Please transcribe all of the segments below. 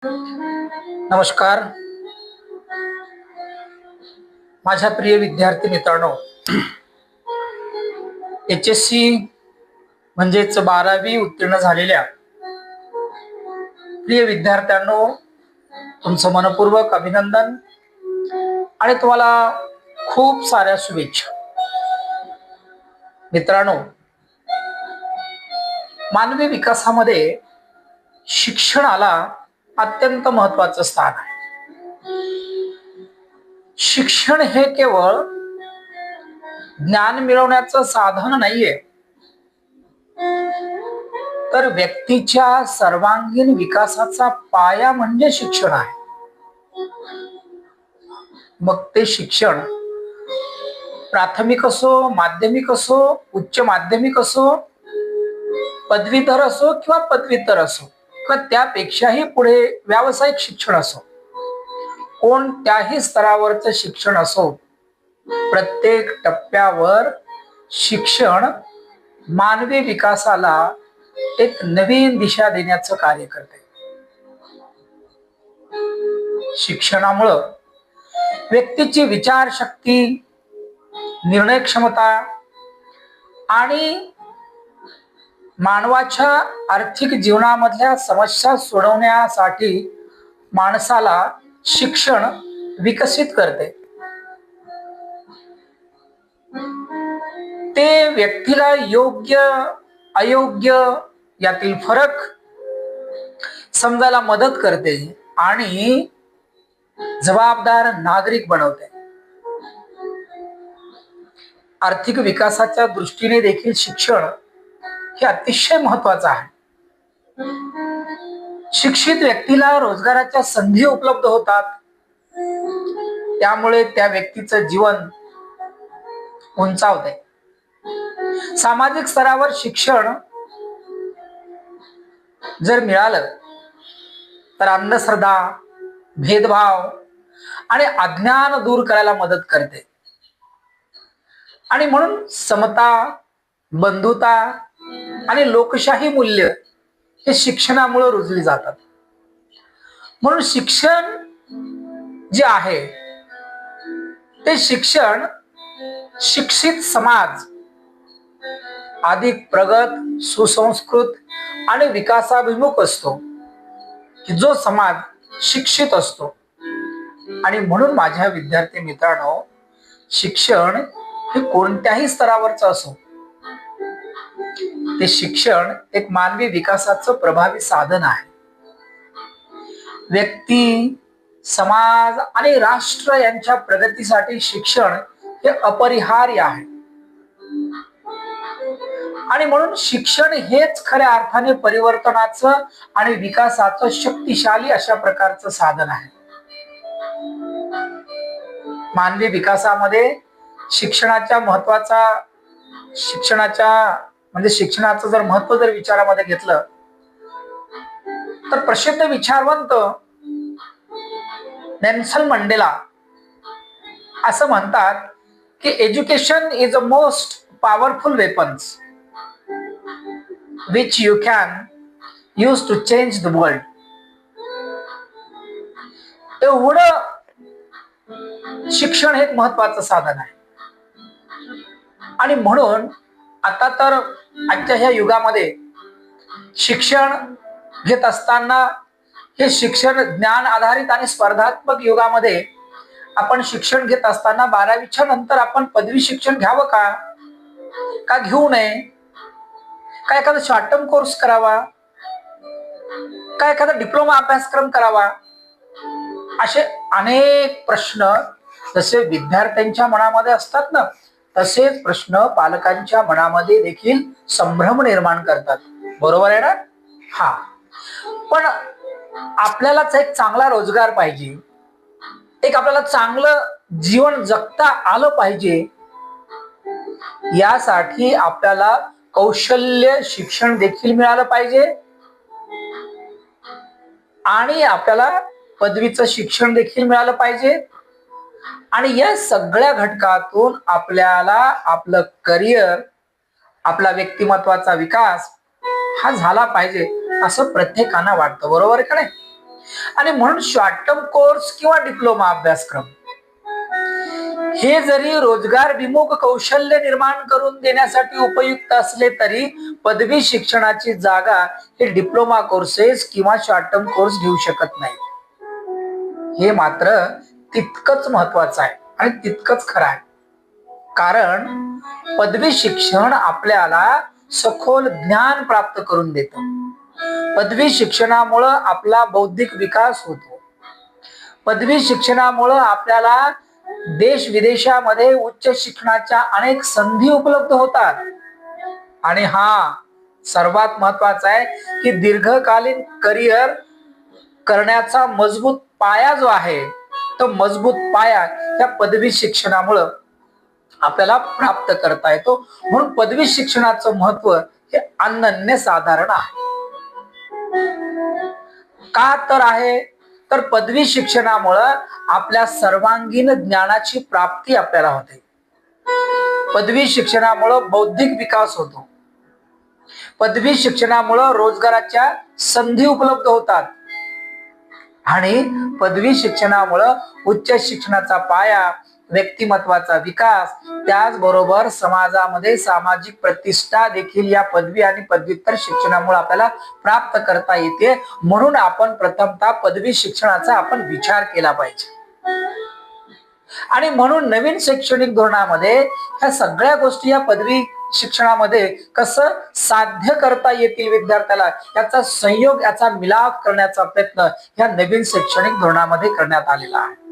नमस्कार माझ्या प्रिय विद्यार्थी मित्रांनो, HSC म्हणजेच 12वी उत्तीर्ण झालेल्या प्रिय विद्यार्थ्यांनो, तुमचं मनपूर्वक अभिनंदन आणि तुम्हाला खूप साऱ्या शुभेच्छा. मित्रांनो, मानवी विकासामध्ये शिक्षणाला अत्यंत महत्वाचं स्थान आहे. शिक्षण हे केवळ ज्ञान मिळवण्याचं साधन नाहीये, तर व्यक्तीच्या सर्वांगीण विकासाचा पाया म्हणजे शिक्षण आहे. मग ते शिक्षण प्राथमिक असो, माध्यमिक असो, उच्च माध्यमिक असो, पदवीधर असो किंवा पदव्युत्तर असो किंवा त्यापेक्षाही पुढे व्यावसायिक शिक्षण असो, कोणत्याही स्तरावरचं शिक्षण असो, प्रत्येक टप्प्यावर शिक्षण मानवी विकासाला एक नवीन दिशा देण्याचं कार्य करते. शिक्षणामुळं व्यक्तीची विचारशक्ती, निर्णय क्षमता आणि मानवाच्या आर्थिक जीवनामधल्या समस्या सोडवण्यासाठी माणसाला शिक्षण विकसित करते. ते व्यक्तीला योग्य अयोग्य यातील फरक समजायला मदत करते आणि जबाबदार नागरिक बनवते. आर्थिक विकासाच्या दृष्टीने देखील शिक्षण हे अतिशय महत्वाचं आहे. शिक्षित व्यक्तीला रोजगाराच्या संधी उपलब्ध होतात, त्यामुळे त्या व्यक्तीचं जीवन उंचावते. सामाजिक स्तरावर शिक्षण जर मिळालं तर अंधश्रद्धा, भेदभाव आणि अज्ञान दूर करायला मदत करते आणि म्हणून समता, बंधुता आणि लोकशाही मूल्य हे शिक्षणामुळे रुजली जातात. म्हणून शिक्षण जे आहे ते शिक्षण शिक्षित समाज अधिक प्रगत, सुसंस्कृत आणि विकासाभिमुख असतो की जो समाज शिक्षित असतो. आणि म्हणून माझ्या विद्यार्थी मित्रांनो, शिक्षण हे कोणत्याही स्तरावरचं असो, ते शिक्षण एक मानवी विकासाचं प्रभावी साधन आहे. व्यक्ती, समाज आणि राष्ट्र यांच्या प्रगतीसाठी शिक्षण हे अपरिहार्य आहे. आणि म्हणून शिक्षण हेच खऱ्या अर्थाने परिवर्तनाचं आणि विकासाचं शक्तिशाली अशा प्रकारचं साधन आहे. मानवी विकासामध्ये शिक्षणाचं जर महत्व जर विचारामध्ये घेतलं तर प्रसिद्ध विचारवंत नेल्सन मंडेला असं म्हणतात की education is a most powerful weapons which you can use to change the world. एवढं शिक्षण हे एक महत्वाचं साधन आहे. आणि म्हणून आता तर आजच्या ह्या युगामध्ये शिक्षण घेत असताना हे शिक्षण ज्ञान आधारित आणि स्पर्धात्मक युगामध्ये आपण शिक्षण घेत असताना 12वीच्या नंतर आपण पदवी शिक्षण घ्यावं का घेऊ नये, का एखादा शॉर्ट टर्म कोर्स करावा, का एखादा डिप्लोमा अभ्यासक्रम करावा, असे अनेक प्रश्न जसे विद्यार्थ्यांच्या मनामध्ये असतात ना, तसेच प्रश्न पालकांच्या मनामध्ये देखील संभ्रम निर्माण करतात. बरोबर आहे ना? हा. पण आपल्यालाच एक चांगला रोजगार पाहिजे, एक आपल्याला चांगलं जीवन जगता आलं पाहिजे, यासाठी आपल्याला कौशल्य शिक्षण देखील मिळालं पाहिजे आणि आपल्याला पदवीचं शिक्षण देखील मिळालं पाहिजे. आणि या सगळ्या घटकातून आपल्याला आपलं करिअर, आपला व्यक्तिमत्वाचा विकास हा झाला पाहिजे असं प्रत्येकांना वाटतं. बरोबर का नाही? आणि म्हणून शॉर्ट टर्म कोर्स किंवा डिप्लोमा अभ्यासक्रम हे जरी रोजगार विमुख कौशल्य निर्माण करून देण्यासाठी उपयुक्त असले तरी पदवी शिक्षणाची जागा हे डिप्लोमा कोर्सेस किंवा शॉर्ट टर्म कोर्स घेऊ शकत नाही. हे मात्र तितकंच महत्वाचं आहे आणि तितकंच खरं आहे. कारण पदवी शिक्षण आपल्याला सखोल ज्ञान प्राप्त करून देतं. पदवी शिक्षणामुळं आपला बौद्धिक विकास होतो. पदवी शिक्षणामुळं आपल्याला देश विदेशामध्ये उच्च शिक्षणाच्या अनेक संधी उपलब्ध होतात. आणि हा सर्वात महत्वाचा आहे की दीर्घकालीन करिअर करण्याचा मजबूत पाया जो आहे तो मजबूत पाया या पदवी शिक्षणामुळं आपल्याला प्राप्त करता येतो. म्हणून पदवी शिक्षणाचं महत्व हे अनन्यसाधारण आहे. का तर आहे तर पदवी शिक्षणामुळं आपल्या सर्वांगीण ज्ञानाची प्राप्ती आपल्याला होते. पदवी शिक्षणामुळं बौद्धिक विकास होतो. पदवी शिक्षणामुळं रोजगाराच्या संधी उपलब्ध होतात. आणि पदवी शिक्षणामुळं उच्च शिक्षणाचा पाया, व्यक्तिमत्वाचा विकास, त्याचबरोबर समाजामध्ये सामाजिक प्रतिष्ठा देखील या पदवी आणि पदव्युत्तर शिक्षणामुळे आपल्याला प्राप्त करता येते. म्हणून आपण प्रथमतः पदवी शिक्षणाचा आपण विचार केला पाहिजे. आणि म्हणून नवीन शैक्षणिक धोरणामध्ये ह्या सगळ्या गोष्टी या पदवी शिक्षणामध्ये कसं साध्य करता येतील विद्यार्थ्याला याचा संयोग, याचा मिलाप करण्याचा प्रयत्न या नवीन शैक्षणिक धोरणामध्ये करण्यात आलेला आहे.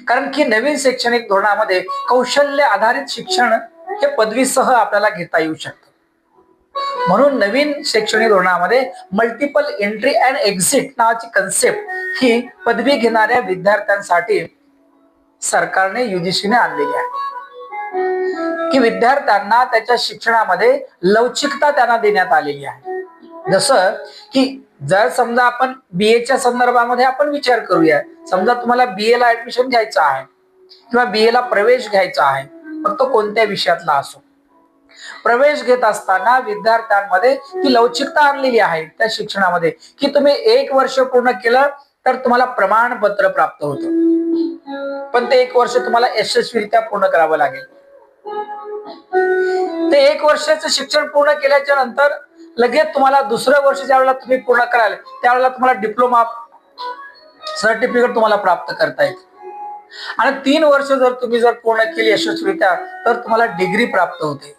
कारण की नवीन शैक्षणिक धोरणामध्ये कौशल्य आधारित शिक्षण हे पदवीसह आपल्याला घेता येऊ शकतं. म्हणून नवीन शैक्षणिक धोरणामध्ये मल्टिपल एंट्री अँड एक्झिट नावाची कन्सेप्ट ही पदवी घेणाऱ्या विद्यार्थ्यांसाठी सरकारने युजीसीने आणलेली आहे. की विद्यार्थ्यांना त्याच्या शिक्षणामध्ये लवचिकता त्यांना देण्यात आलेली आहे. जसं की जर समजा आपण बीएच्या संदर्भामध्ये आपण विचार करूया. समजा तुम्हाला बीए ला ऍडमिशन घ्यायचं आहे किंवा बीए ला प्रवेश घ्यायचा आहे, मग तो कोणत्या विषयातला असो. प्रवेश घेत असताना विद्यार्थ्यांमध्ये ती लवचिकता आणलेली आहे त्या शिक्षणामध्ये की तुम्ही 1 वर्ष पूर्ण केलं तर तुम्हाला प्रमाणपत्र प्राप्त होतं. पण ते 1 वर्ष तुम्हाला यशस्वीरित्या पूर्ण करावं लागेल. ते 1 वर्षाचं शिक्षण पूर्ण केल्याच्या नंतर लगेच तुम्हाला दुसरं वर्ष ज्या वेळेला तुम्ही पूर्ण कराल त्यावेळेला तुम्हाला डिप्लोमा सर्टिफिकेट तुम्हाला प्राप्त करता येते. आणि 3 वर्ष जर तुम्ही पूर्ण केली यशस्वीरित्या तर तुम्हाला डिग्री प्राप्त होते.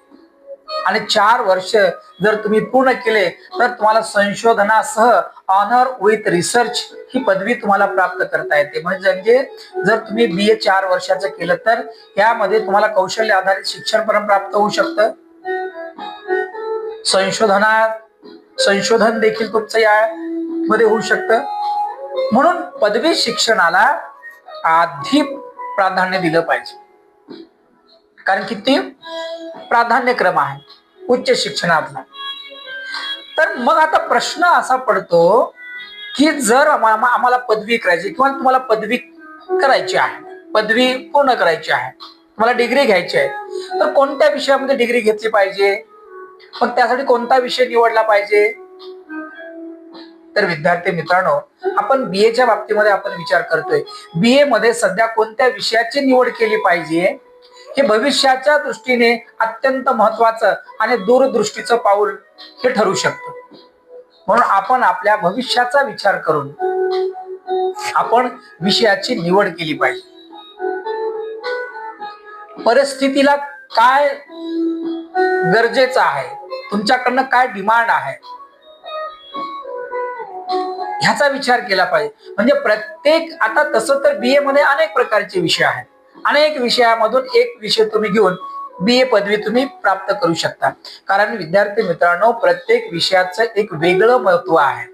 आणि 4 वर्ष जर तुम्ही पूर्ण केले तर तुम्हाला संशोधनासह ऑनर विथ रिसर्च ही पदवी तुम्हाला प्राप्त करता येते. म्हणजे जर तुम्ही बीए 4 वर्षाचं केलं तर यामध्ये तुम्हाला कौशल्य आधारित शिक्षण पण प्राप्त होऊ शकतं. संशोधन देखील तुमचं यामध्ये होऊ शकतं. म्हणून पदवी शिक्षणाला आधी प्राधान्य दिलं पाहिजे. कारण की ते प्राधान्यक्रम आहे उच्च शिक्षणातला. तर मग आता प्रश्न असा पडतो की जर आम्हाला पदवी करायची किंवा तुम्हाला पदवी करायची आहे, पदवी पूर्ण करायची आहे, तुम्हाला डिग्री घ्यायची आहे, तर कोणत्या विषयामध्ये डिग्री घेतली पाहिजे, मग त्यासाठी कोणता विषय निवडला पाहिजे. तर विद्यार्थी मित्रांनो, आपण बीएच्या बाबतीमध्ये आपण विचार करतोय बीए मध्ये सध्या कोणत्या विषयाची निवड केली पाहिजे हे भविष्याच्या दृष्टीने अत्यंत महत्वाचं आणि दूरदृष्टीचं पाऊल हे ठरू शकतं. म्हणून आपण आपल्या भविष्याचा विचार करून आपण विषयाची निवड केली पाहिजे. परिस्थितीला काय गरजेचं आहे, तुमच्याकडनं काय डिमांड आहे ह्याचा विचार केला पाहिजे. म्हणजे प्रत्येक आता तसं तर बीए मध्ये अनेक प्रकारचे विषय आहेत. अनेक विषयामधून एक विषय तुम्ही घेऊन बीए पदवी तुम्ही प्राप्त करू शकता. कारण विद्यार्थी मित्रांनो, प्रत्येक विषयाचं एक वेगळं महत्व आहे.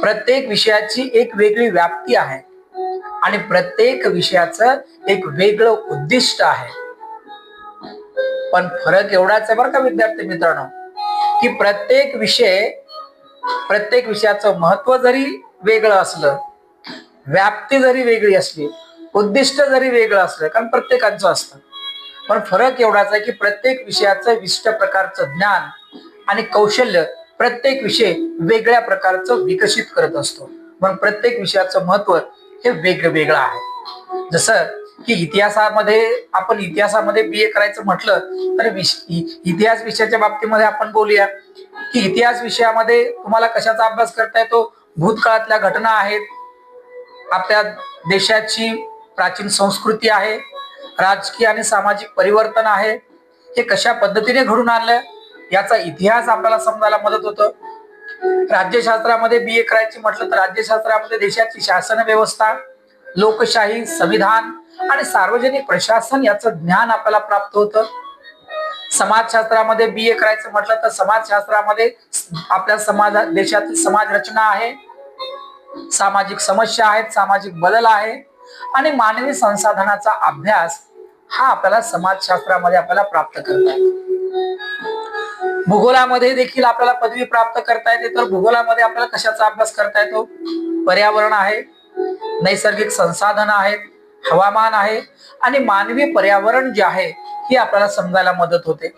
प्रत्येक विषयाची एक वेगळी व्याप्ती आहे आणि प्रत्येक विषयाचं एक वेगळं उद्दिष्ट आहे. पण फरक एवढाच आहे बरं का विद्यार्थी मित्रांनो, की प्रत्येक विषयाचं महत्व जरी वेगळं असलं, व्याप्ती जरी वेगळी असली, उद्दिष्ट जरी वेगळं असलं, कारण प्रत्येकाचं असतं, पण फरक एवढाच आहे की प्रत्येक विषयाचं विशिष्ट प्रकारचं ज्ञान आणि कौशल्य प्रत्येक विषय वेगळ्या प्रकारचं विकसित करत असतो. पण प्रत्येक विषयाचं महत्व हे वेगळं आहे. जसं की इतिहासामध्ये BA करायचं म्हटलं तर इतिहास विषयाच्या बाबतीमध्ये आपण बोलूया की इतिहास विषयामध्ये तुम्हाला कशाचा अभ्यास करता येतो? भूतकाळातल्या घटना आहेत, आपल्या देशाची प्राचीन संस्कृती आहे, राजकीय आणि सामाजिक परिवर्तन आहे, हे कशा पद्धतीने घडून आणलं याचा इतिहास आपल्याला समजायला मदत होतं. राज्यशास्त्रामध्ये BA करायची म्हटलं तर राज्यशास्त्रामध्ये देशाची शासन व्यवस्था, लोकशाही, संविधान आणि सार्वजनिक प्रशासन याचं ज्ञान आपल्याला प्राप्त होतं. समाजशास्त्रामध्ये BA करायचं म्हटलं तर समाजशास्त्रामध्ये आपल्या देशातील समाज रचना आहे, सामाजिक समस्या आहेत, सामाजिक बदल आहे आणि मानवी संसाधनाचा अभ्यास हा आपल्याला समाजशास्त्रामध्ये आपल्याला प्राप्त करता येतो. भूगोलामध्ये देखील आपल्याला पदवी प्राप्त करता येते. तर भूगोलामध्ये आपल्याला कशाचा अभ्यास करता येतो? पर्यावरण आहे, नैसर्गिक संसाधन आहेत, हवामान आहे आणि मानवी पर्यावरण जे आहे हे आपल्याला समजायला मदत होते.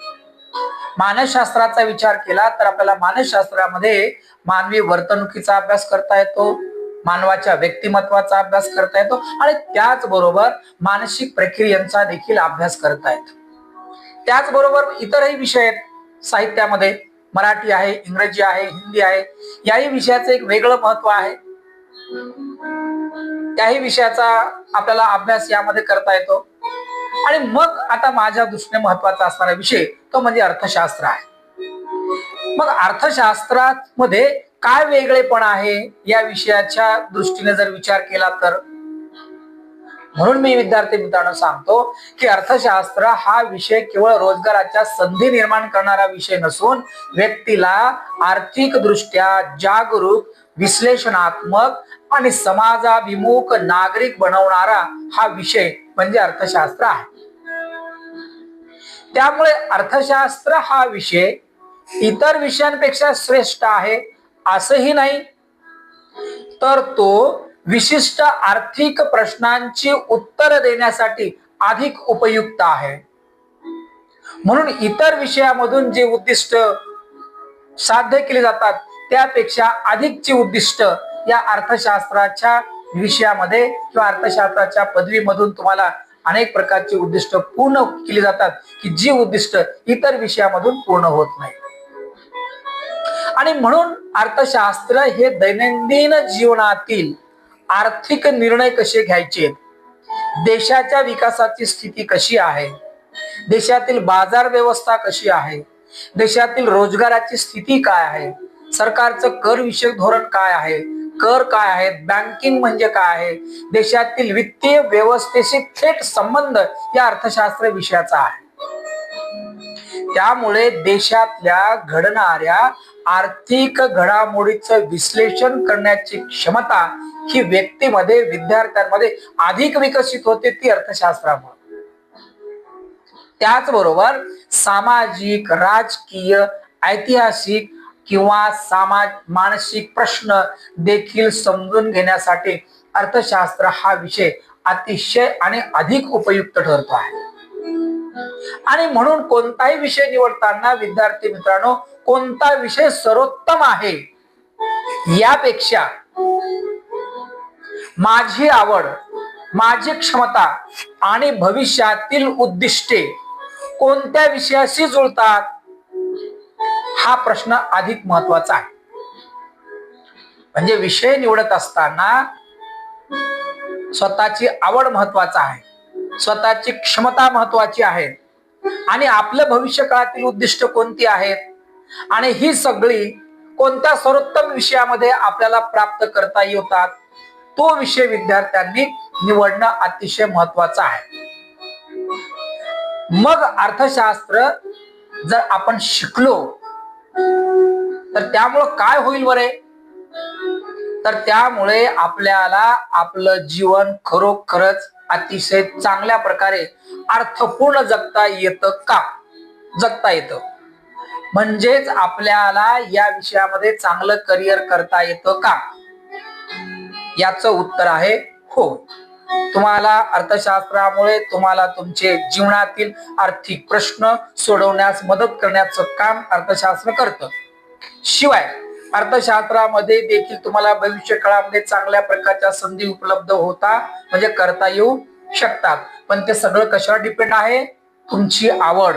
मानसशास्त्राचा विचार केला तर आपल्याला मानसशास्त्रामध्ये मानवी वर्तणुकीचा अभ्यास करता येतो, मानवाच्या व्यक्तिमत्वाचा अभ्यास करता येतो आणि त्याचबरोबर मानसिक प्रक्रियांचा देखील अभ्यास करता येतो. त्याचबरोबर इतरही विषय आहेत साहित्यामध्ये, मराठी आहे, इंग्रजी आहे, हिंदी आहे, याही विषयाचं एक वेगळं महत्व आहे. त्याही विषयाचा आपल्याला अभ्यास यामध्ये करता येतो. आणि मग आता माझ्या दृष्टीने महत्वाचा असणारा विषय तो म्हणजे अर्थशास्त्र आहे. मग अर्थशास्त्रामध्ये काय वेगळेपण आहे या विषयाच्या दृष्टीने जर विचार केला तर, म्हणून मी विद्यार्थी मित्रांनो सांगतो की अर्थशास्त्र हा विषय केवळ रोजगाराच्या संधी निर्माण करणारा विषय नसून व्यक्तीला आर्थिक दृष्ट्या जागरूक, विश्लेषणात्मक आणि समाजाभिमुख नागरिक बनवणारा हा विषय म्हणजे अर्थशास्त्र आहे. त्यामुळे अर्थशास्त्र हा विषय इतर विषयांपेक्षा श्रेष्ठ आहे असंही नाही, तर तो विशिष्ट आर्थिक प्रश्नांची उत्तर देण्यासाठी अधिक उपयुक्त आहे. म्हणून इतर विषयामधून जे उद्दिष्ट साध्य केले जातात त्यापेक्षा अधिकची उद्दिष्ट या अर्थशास्त्राच्या विषयामध्ये किंवा अर्थशास्त्राच्या पदवीमधून तुम्हाला अनेक प्रकारची उद्दिष्ट पूर्ण केली जातात की जी उद्दिष्ट इतर विषयामधून पूर्ण होत नाही. आणि म्हणून अर्थशास्त्र हे दैनंदिन जीवनातील आर्थिक निर्णय कसे घ्यायचे, देशाच्या विकासाची स्थिती कशी आहे, देशातील बाजार व्यवस्था कशी आहे, देशातील रोजगाराची स्थिती काय आहे, सरकारचं कर विषयक धोरण काय आहे, कर काय आहेत, बँकिंग म्हणजे काय आहे, देशातील वित्तीय व्यवस्थेशी थेट संबंध या अर्थशास्त्र विषयाचा आहे. त्यामुळे देशातल्या घडणाऱ्या आर्थिक घडामोडीचं विश्लेषण करण्याची क्षमता ही व्यक्तीमध्ये, विद्यार्थ्यांमध्ये अधिक विकसित होते ती अर्थशास्त्रामुळे. त्याचबरोबर सामाजिक, राजकीय, ऐतिहासिक किंवा मानसिक प्रश्न देखील समजून घेण्यासाठी अर्थशास्त्र हा विषय अतिशय आणि अधिक उपयुक्त ठरतो आहे. आणि म्हणून कोणताही विषय निवडताना विद्यार्थी मित्रांनो, कोणता विषय सर्वोत्तम आहे यापेक्षा माझी आवड, माझी क्षमता आणि भविष्यातील उद्दिष्टे कोणत्या विषयाशी जुळतात हा प्रश्न अधिक महत्वाचा आहे. म्हणजे विषय निवडत असताना स्वतःची आवड महत्वाचा आहे, स्वतःची क्षमता महत्वाची आहे आणि आपलं भविष्य काळातील उद्दिष्ट कोणती आहेत आणि ही सगळी कोणत्या सर्वोत्तम विषयामध्ये आपल्याला प्राप्त करता येतात तो विषय विद्यार्थ्यांनी निवडणं अतिशय महत्वाचं आहे. मग अर्थशास्त्र जर आपण शिकलो तर त्यामुळं काय होईल बरे, तर त्यामुळे आपल्याला आपलं जीवन खरोखरच अतिशय चांगल्या प्रकारे अर्थपूर्ण जगता येतं. म्हणजेच आपल्याला या विषयामध्ये चांगलं करिअर करता येतं का, याचं उत्तर आहे हो. तुम्हाला अर्थशास्त्रामुळे तुम्हाला तुमचे जीवनातील आर्थिक प्रश्न सोडवण्यास मदत करण्याचं काम अर्थशास्त्र करतं. शिवाय अर्थशास्त्रामध्ये देखील तुम्हाला भविष्य काळामध्ये चांगल्या प्रकारच्या संधी उपलब्ध होता म्हणजे करता येऊ शकतात. पण ते सगळं कशावर डिपेंड आहे? तुमची आवड,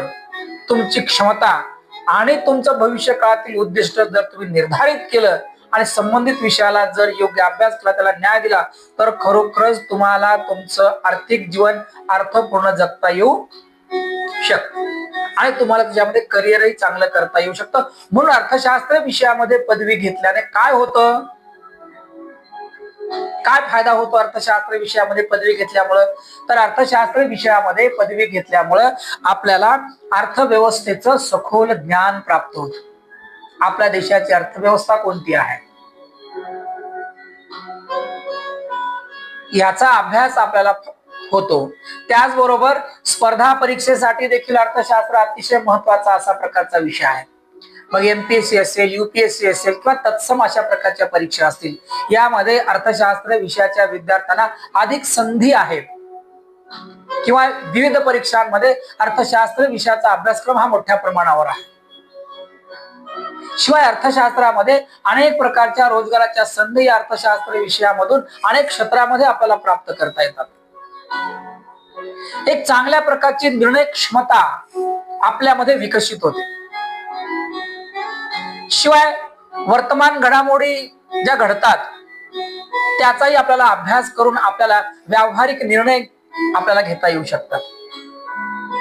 तुमची क्षमता आणि तुमचं भविष्य काळातील उद्दिष्ट जर तुम्ही निर्धारित केलं आणि संबंधित विषयाला जर योग्य अभ्यास केला, त्याला न्याय दिला, तर खरोखरच तुम्हाला तुमचं आर्थिक जीवन अर्थपूर्ण जगता येऊ शकतं आणि तुम्हाला त्याच्यामध्ये करिअरही चांगलं करता येऊ शकतं. म्हणून अर्थशास्त्र विषयामध्ये पदवी घेतल्याने काय होतं, काय फायदा होतो अर्थशास्त्र विषयामध्ये पदवी घेतल्यामुळं? तर अर्थशास्त्र विषयामध्ये पदवी घेतल्यामुळं आपल्याला अर्थव्यवस्थेचं सखोल ज्ञान प्राप्त होतं. आपल्या देशाची अर्थव्यवस्था कोणती आहे याचा अभ्यास आपल्याला होतो. त्याचबरोबर स्पर्धा परीक्षेसाठी देखील अर्थशास्त्र अतिशय महत्वाचा असा प्रकारचा विषय आहे. मग एमपीएससी असेल, युपीएससी असेल किंवा तत्सम अशा प्रकारच्या परीक्षा असतील, यामध्ये अर्थशास्त्र विषयाच्या विद्यार्थ्यांना अधिक संधी आहेत किंवा विविध परीक्षांमध्ये अर्थशास्त्र विषयाचा अभ्यासक्रम हा मोठ्या प्रमाणावर आहे. शिवाय अर्थशास्त्रामध्ये अनेक प्रकारच्या रोजगाराच्या संधी अर्थशास्त्र विषयामधून अनेक क्षेत्रामध्ये आपल्याला प्राप्त करता येतात. एक चांगल्या प्रकारची निर्णय क्षमता आपल्यामध्ये विकसित होते. शिवाय वर्तमान घडामोडी ज्या घडतात त्याचाही आपल्याला अभ्यास करून आपल्याला व्यावहारिक निर्णय आपल्याला घेता येऊ शकतात.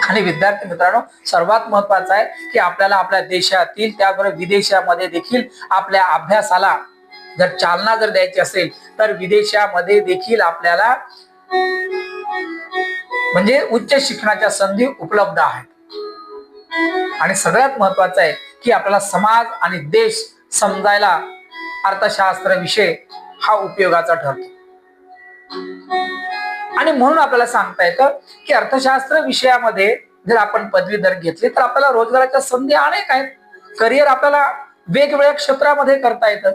आणि विद्यार्थी मित्रांनो, सर्वात महत्वाचं आहे की आपल्याला आपल्या देशातील त्याबरोबर विदेशामध्ये देखील आपल्या अभ्यासाला जर चालना जर द्यायची असेल तर विदेशामध्ये देखील आपल्याला म्हणजे उच्च शिक्षणाच्या संधी उपलब्ध आहेत. आणि सगळ्यात महत्वाचं आहे की आपल्याला समाज आणि देश समजायला अर्थशास्त्र विषय हा उपयोगाचा ठरतो. आणि म्हणून आपल्याला सांगता येतं की अर्थशास्त्र विषयामध्ये जर आपण पदवीधर घेतली तर आपल्याला रोजगाराच्या संधी अनेक आहेत. करिअर आपल्याला वेगवेगळ्या क्षेत्रामध्ये करता येतं.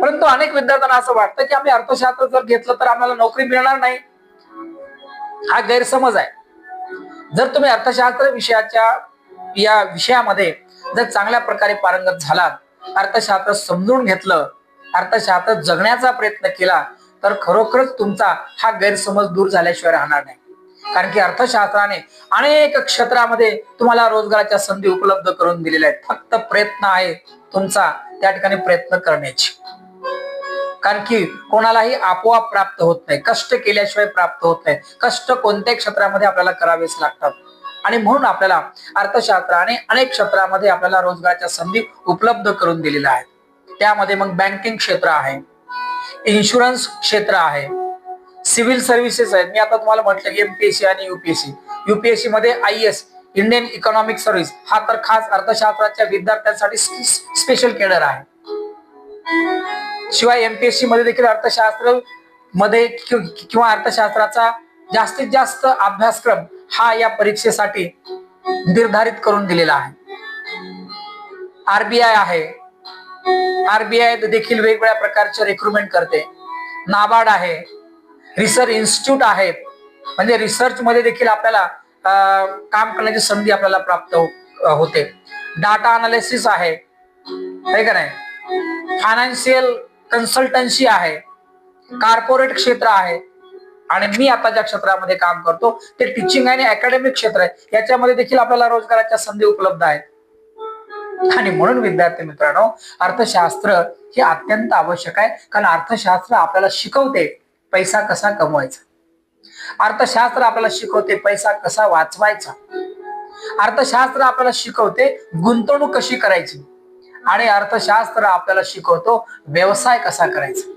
परंतु अनेक विद्यार्थ्यांना असं वाटतं की आम्ही अर्थशास्त्र जर घेतलं तर आम्हाला नोकरी मिळणार नाही. हा गैरसमज आहे. जर तुम्ही अर्थशास्त्र विषयाच्या या विषयामध्ये जर चांगल्या प्रकारे पारंगत झालात, अर्थशास्त्र समजून घेतलं, अर्थशास्त्र जगण्याचा प्रयत्न केला तर खरोखरच तुमचा हा गैरसमज दूर झाल्याशिवाय राहणार नाही. कारण की अर्थशास्त्राने अनेक क्षेत्रामध्ये तुम्हाला रोजगाराच्या संधी उपलब्ध करून दिलेल्या आहेत. फक्त प्रयत्न आहे तुमचा त्या ठिकाणी प्रयत्न करण्याची. कारण की कोणालाही आपोआप प्राप्त होत नाही, कष्ट केल्याशिवाय प्राप्त होत नाही. कष्ट कोणत्याही क्षेत्रामध्ये आपल्याला करावेच लागतात. आणि म्हणून आपल्याला अर्थशास्त्राने अनेक क्षेत्रामध्ये आपल्याला रोजगाराच्या संधी उपलब्ध करून दिलेल्या आहेत. त्यामध्ये मग बँकिंग क्षेत्र आहे, इन्शुरन्स क्षेत्र आहे, सिव्हिल सर्व्हिसेस आहेत. मी आता तुम्हाला म्हटलं की एमपीएससी आणि युपीएससी. युपीएससी मध्ये आयएएस इंडियन इकॉनॉमिक सर्व्हिस हा तर खास अर्थशास्त्राच्या विद्यार्थ्यांसाठी स्पेशल केडर आहे. शिवाय एमपीएससी मध्ये देखील अर्थशास्त्र मध्ये किंवा अर्थशास्त्राचा जास्तीत जास्त अभ्यासक्रम हा या परीक्षेसाठी निर्धारित करून दिलेला आहे. आरबीआय आहे, आरबीआय देखील वेगवेगळ्या प्रकारचे रिक्रुटमेंट करते. नाबार्ड आहे, रिसर्च इन्स्टिट्यूट आहेत, म्हणजे रिसर्च मध्ये देखील आपल्याला काम करण्याची संधी आपल्याला प्राप्त होते. डाटा अनालिसिस आहे का नाही, फायनान्शियल कन्सल्टन्सी आहे, कॉर्पोरेट क्षेत्र आहे. आणि मी आता ज्या क्षेत्रामध्ये काम करतो ते टीचिंग आणि अकॅडमिक क्षेत्र आहे. याच्यामध्ये देखील आपल्याला रोजगाराच्या संधी उपलब्ध आहेत. आणि म्हणून विद्यार्थी मित्रांनो, अर्थशास्त्र हे अत्यंत आवश्यक आहे. कारण अर्थशास्त्र आपल्याला शिकवते पैसा कसा कमवायचा, अर्थशास्त्र आपल्याला शिकवते पैसा कसा वाचवायचा, अर्थशास्त्र आपल्याला शिकवते गुंतवणूक कशी करायची, आणि अर्थशास्त्र आपल्याला शिकवतो व्यवसाय कसा करायचा.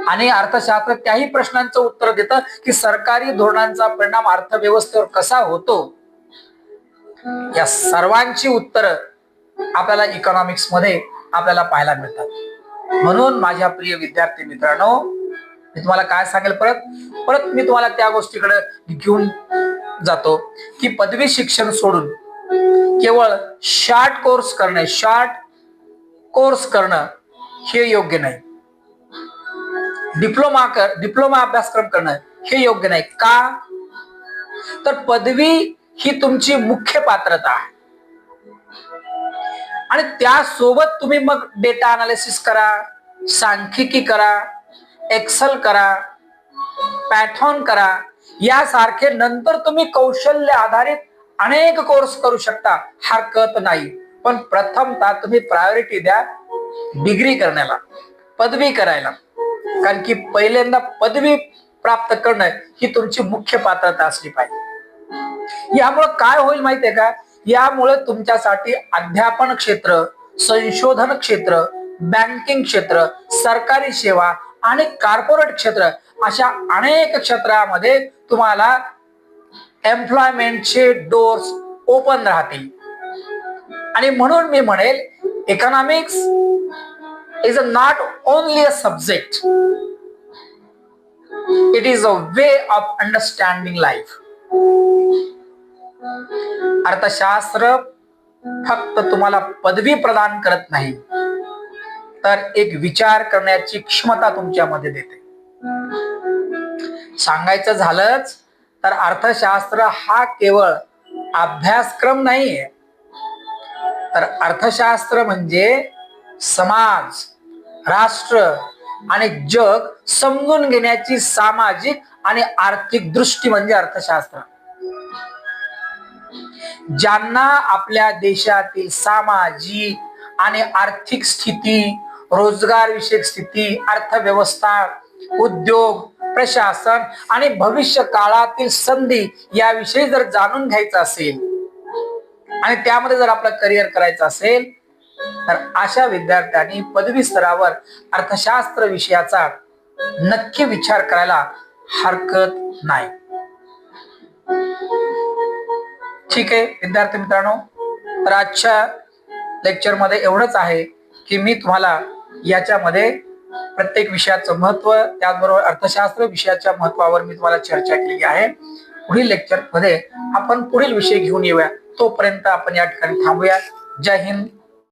आणि अर्थशास्त्र त्याही प्रश्नांचं उत्तर देतं की सरकारी धोरणांचा परिणाम अर्थव्यवस्थेवर कसा होतो. या सर्वांची उत्तरं आपल्याला इकॉनॉमिक्स मध्ये आपल्याला पाहायला मिळतात. म्हणून माझ्या प्रिय विद्यार्थी मित्रांनो, मी तुम्हाला काय सांगेल, परत मी तुम्हाला त्या गोष्टीकडे घेऊन जातो की पदवी शिक्षण सोडून केवळ शॉर्ट कोर्स करणं हे योग्य नाही. डिप्लोमा अभ्यासक्रम करणं हे योग्य नाही. का तर पदवी ही तुमची मुख्य पात्रता आहे. आणि त्यासोबत तुम्ही मग डेटा अनालिसिस करा, सांख्यिकी करा, एक्सेल करा, पॅथॉन करा, यासारखे नंतर तुम्ही कौशल्य आधारित अनेक कोर्स करू शकता, हरकत नाही. पण प्रथमतः तुम्ही प्रायोरिटी द्या डिग्री करण्याला, पदवी करायला. कारण की पहिल्यांदा पदवी प्राप्त करणं ही तुमची मुख्य पात्रता असली पाहिजे. यामुळे काय होईल माहितीये का, यामुळे तुमच्यासाठी अध्यापन क्षेत्र, संशोधन क्षेत्र, बँकिंग क्षेत्र, सरकारी सेवा आणि कॉर्पोरेट क्षेत्र अशा अनेक क्षेत्रामध्ये तुम्हाला एम्प्लॉयमेंटचे डोर्स ओपन राहतील. आणि म्हणून मी म्हणेल, economics is not only a subject, it is a way of understanding life. अर्थशास्त्र फक्त तुम्हाला पदवी प्रदान करत नाही, तर एक विचार करण्याची क्षमता तुमच्यामध्ये देते. सांगायचं झालंच तर अर्थशास्त्र हा केवळ अभ्यासक्रम नाहीये, तर अर्थशास्त्र म्हणजे समाज, राष्ट्र आणि जग समजून घेण्याची सामाजिक आणि आर्थिक दृष्टी म्हणजे अर्थशास्त्र. ज्यांना आपल्या देशातील सामाजिक आणि आर्थिक स्थिती, रोजगार विषयक स्थिती, अर्थव्यवस्था, उद्योग, प्रशासन आणि भविष्य काळातील संधी याविषयी जर जाणून घ्यायचं असेल आणि त्यामध्ये जर आपलं करिअर करायचं असेल, तर अशा विद्यार्थ्यांनी पदवी स्तरावर अर्थशास्त्र विषयाचा नक्की विचार करायला हरकत नाही. ठीक आहे विद्यार्थी मित्रांनो, तर आजच्या लेक्चरमध्ये एवढंच आहे की मी तुम्हाला याच्यामध्ये प्रत्येक विषयाचं महत्व, त्याचबरोबर अर्थशास्त्र विषयाच्या महत्वावर मी तुम्हाला चर्चा केली आहे. पुढील लेक्चर मध्ये आपण पुढील विषय घेऊन येऊया. तोपर्यंत आपण या ठिकाणी थांबूया. जय हिंद,